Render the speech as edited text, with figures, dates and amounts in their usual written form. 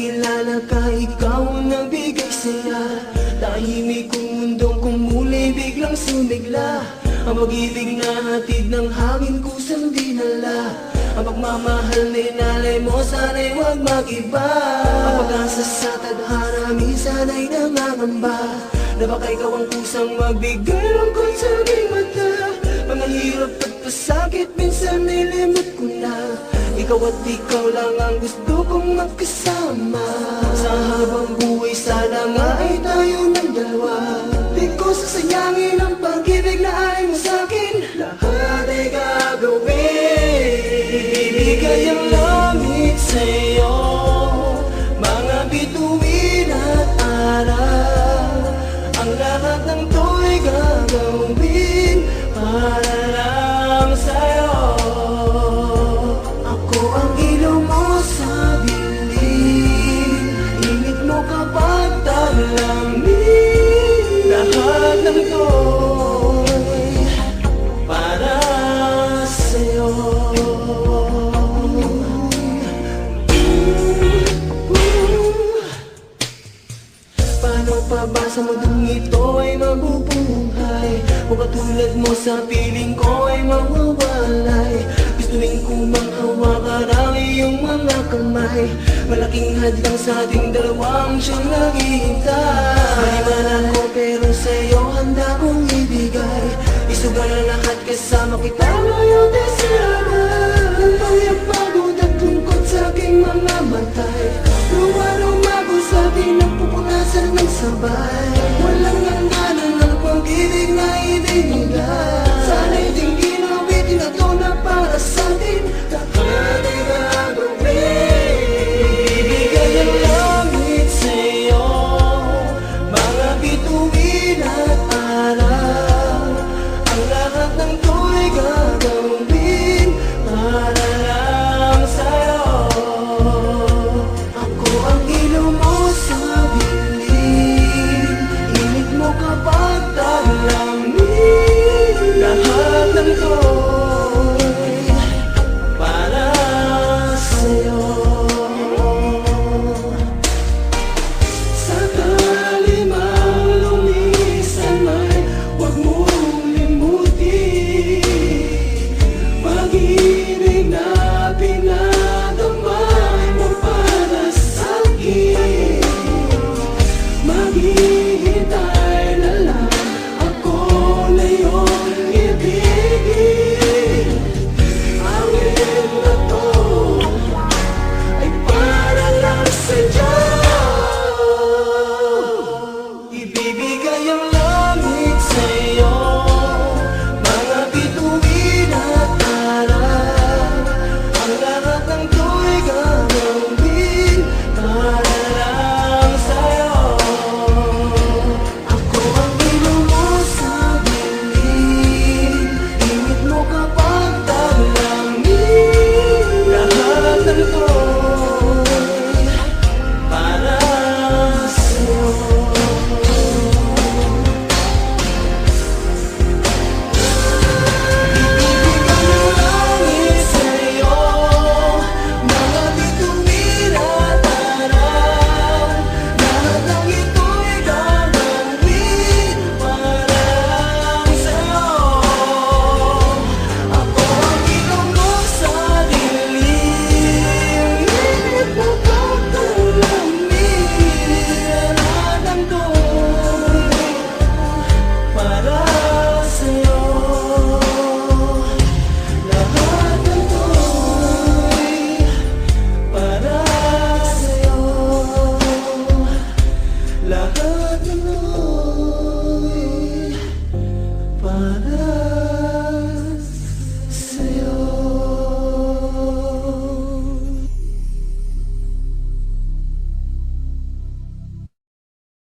nakilala ka, ikaw ang nagbigay saya. Tahimik kong mundong kumulay, biglang sumigla. Ang pag-ibig na hatid ng hangin kusang dinala. Ang pagmamahal na inalay mo, sana'y huwag mag-iba. Ang pag-asa sa tadhana, minsan ay nangangamba na baka ikaw ang kusang magbigay lungkot sa aking mata. Mga hirap at pasakit, minsan nilimot ko na. Ikaw at ikaw lang ang gusto kong magkasama. Sa habang buhay sana nga ay tayo ng dalawa. Di ko sasayangin ang pag-ibig na ay mo sa'kin. Lahat ay gagawin, ibibigay ang langit sa'yo. Mga bituin at araw, ang lahat ng to'y gagawin para lang sa'yo. Ako ang ilaw mo sa dilim, init mo kapag talamig. Lahat ng to'y para sa'yo. Paano pa ba sa mundong ito ay mabubuhay? Kung katulad mo sa piling ko ay mawawalay. Gustuin ko manghawakan ang iyong mga kamay. Malaking hadlang sa ating dalawang siyang naghihintay. Mali man ako pero sa'yo handa kong ibigay. Isugal ang lahat kasama kita ngayon, desirada ng pangyaman.